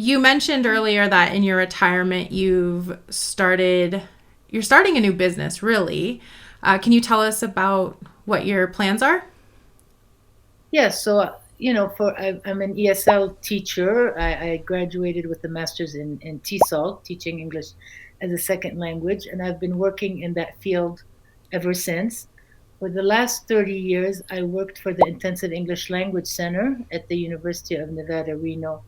you mentioned earlier that in your retirement you're starting a new business, really. Can you tell us about what your plans are? Yeah, so I'm an ESL teacher. I graduated with a master's in TESOL, teaching English as a second language, and I've been working in that field ever since. For the last 30 years, I worked for the Intensive English Language Center at the University of Nevada, Reno,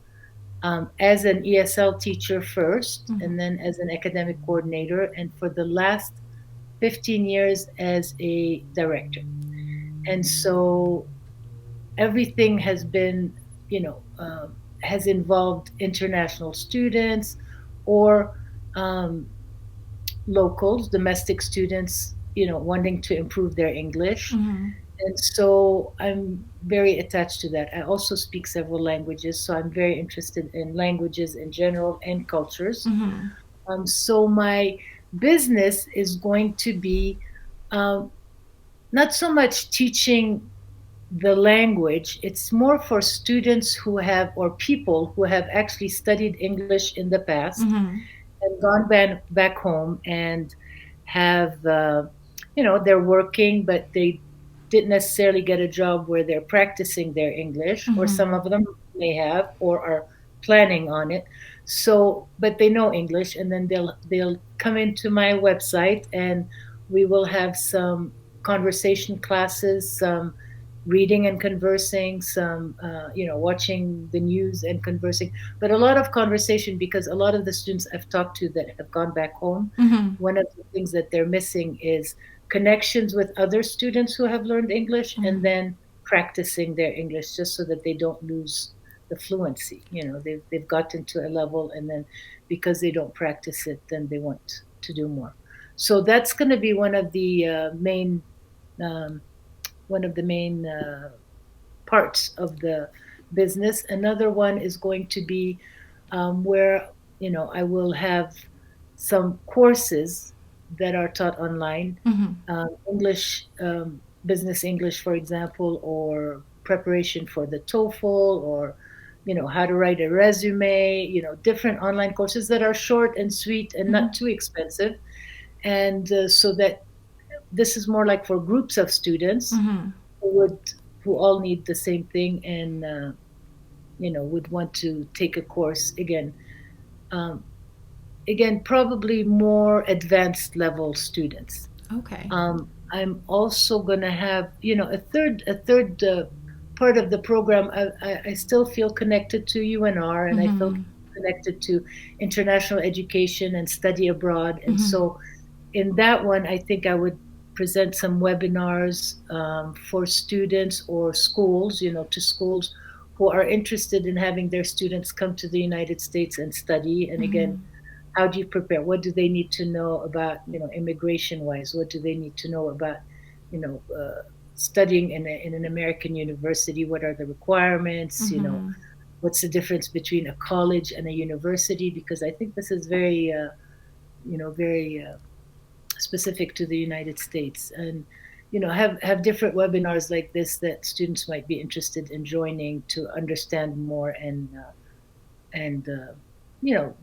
as an ESL teacher first, Mhm. and then as an academic coordinator, and for the last 15 years as a director. And so everything has been, has involved international students or um, locals, domestic students, wanting to improve their English. Mhm. And so I'm very attached to that. I also speak several languages, so I'm very interested in languages in general and cultures. Mhm. So my business is going to be um, not so much teaching the language, it's more for students who have, or people who have actually studied English in the past Mhm. and gone back home and have, they're working, but they didn't necessarily get a job where they're practicing their English, or Mhm. some of them may have or are planning on it. So, but they know English, and then they'll come into my website, and we will have some conversation classes, some reading and conversing, some watching the news and conversing, but a lot of conversation, because a lot of the students I've talked to that have gone back home, Mhm. one of the things that they're missing is connections with other students who have learned English, and Mhm. then practicing their English just so that they don't lose the fluency. They've gotten to a level, and then because they don't practice it, then they want to do more. So that's going to be um, one of the main parts of the business. Another one is going to be where I will have some courses that are taught online, Mhm. English, business English, for example, or preparation for the TOEFL, or how to write a resume. Different online courses that are short and sweet and not Mhm. too expensive, and so that this is more like for groups of students Mhm. who would who all need the same thing, and would want to take a course again. Um, Again, probably more advanced level students. Okay. I'm also going to have, a third part of the program. I still feel connected to UNR, and I feel Mhm. connected to international education and study abroad. And Mhm. so in that one, I think I would present some webinars for students or schools, to schools who are interested in having their students come to the United States and study. And again, Mhm. how do you prepare? What do they need to know about, immigration wise? What do they need to know about, you know, uh, studying in an American university? What are the requirements? Mhm. What's the difference between a college and a university? Because I think this is very specific to the United States, and have different webinars like this that students might be interested in joining to understand more, and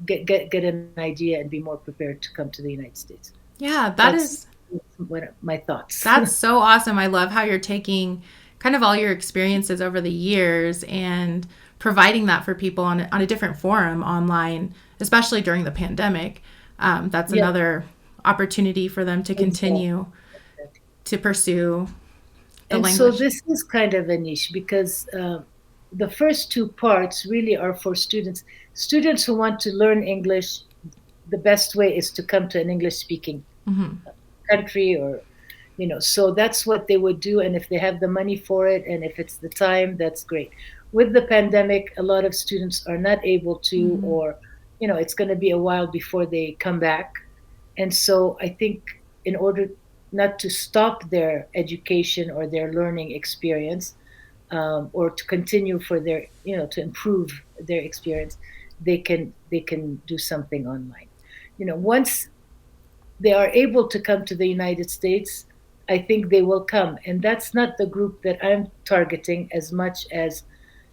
get an idea and be more prepared to come to the United States. Yeah, That's what my thoughts. that's so awesome. I love how you're taking kind of all your experiences over the years and providing that for people on a different forum online, especially during the pandemic. That's Yeah, another opportunity for them to exactly. continue to pursue the And so language. this is kind of a niche, because the first two parts really are for students who want to learn English. The best way is to come to an English speaking Hmm. country, or so that's what they would do, and if they have the money for it, and if it's the time, that's great. With the pandemic, a lot of students are not able to, Hmm. or it's going to be a while before they come back. And so I think, in order not to stop their education or their learning experience, or to continue for their, to improve their experience, they can do something online. Once they are able to come to the United States, I think they will come. And that's not the group that I'm targeting as much as,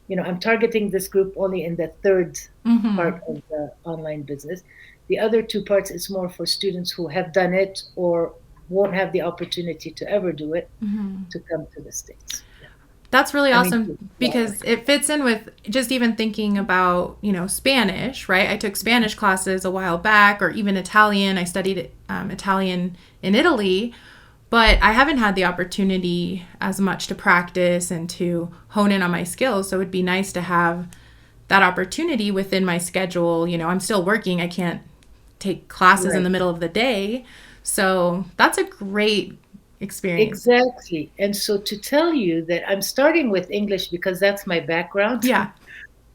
I'm targeting this group only in the third Mm-hmm. part of the online business. The other two parts is more for students who have done it or won't have the opportunity to ever do it Mm-hmm. to come to the States. Yeah. That's really I mean, awesome because it fits in with just even thinking about, Spanish, right? I took Spanish classes a while back, or even Italian. I studied Italian in Italy, but I haven't had the opportunity as much to practice and to hone in on my skills. So it'd be nice to have that opportunity within my schedule. I'm still working. I can't take classes in the right. middle of the day. So that's a great experience. Exactly. And so to tell you that I'm starting with English because that's my background, Yeah.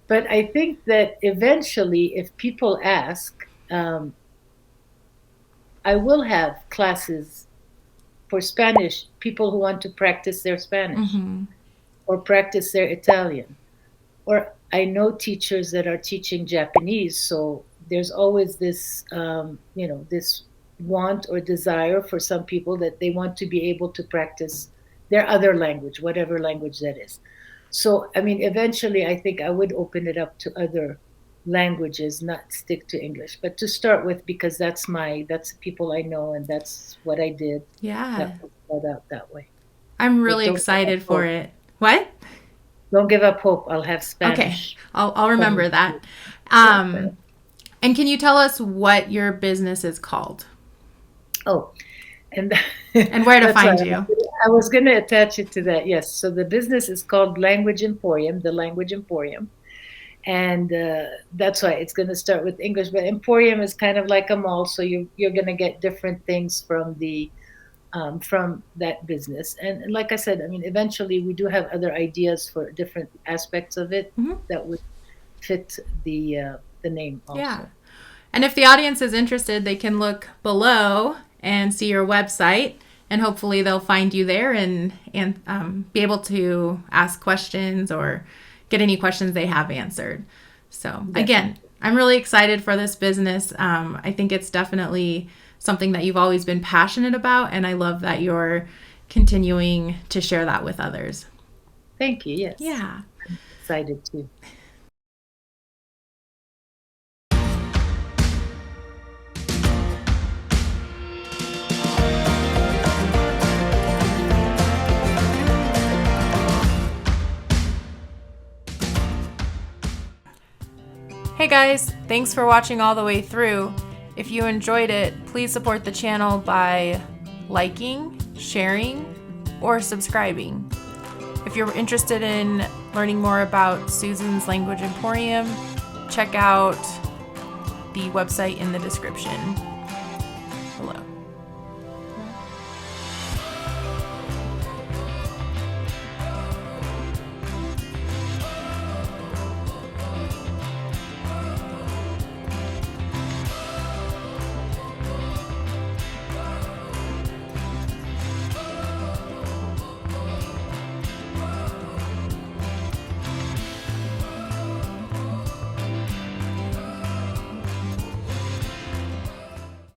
but I think that eventually, if people ask, um, I will have classes for Spanish, people who want to practice their Spanish Mm-hmm. or practice their Italian. Or I know teachers that are teaching Japanese, so there's always this, this want or desire for some people that they want to be able to practice their other language, whatever language that is. So, I mean, eventually, I think I would open it up to other languages, not stick to English, but to start with, because that's the people I know and that's what I did. Yeah. That will start out that way. I'm But really don't give up excited for hope. it. What? Don't give up hope. I'll have Okay. Spanish I'll coming remember soon. that. And can you tell us what your business is called Oh, and and where to that's right. find you? I was going to attach it to that. Yes. So the business is called Language Emporium, the Language Emporium. And that's why it's going to start with English. But Emporium is kind of like a mall. So you're going to get different things from that business. And like I said, I mean, eventually we do have other ideas for different aspects of it Hmm. that would fit the name Yeah. also. And if the audience is interested, they can look below and see your website, and hopefully they'll find you there and be able to ask questions or get any questions they have answered. So again, Definitely. I'm really excited for this business. I think it's definitely something that you've always been passionate about, and I love that you're continuing to share that with others. Thank you. Yes. Yeah. Excited too. Hey guys, thanks for watching all the way through. If you enjoyed it, please support the channel by liking, sharing, or subscribing. If you're interested in learning more about Susan's Language Emporium, check out the website in the description.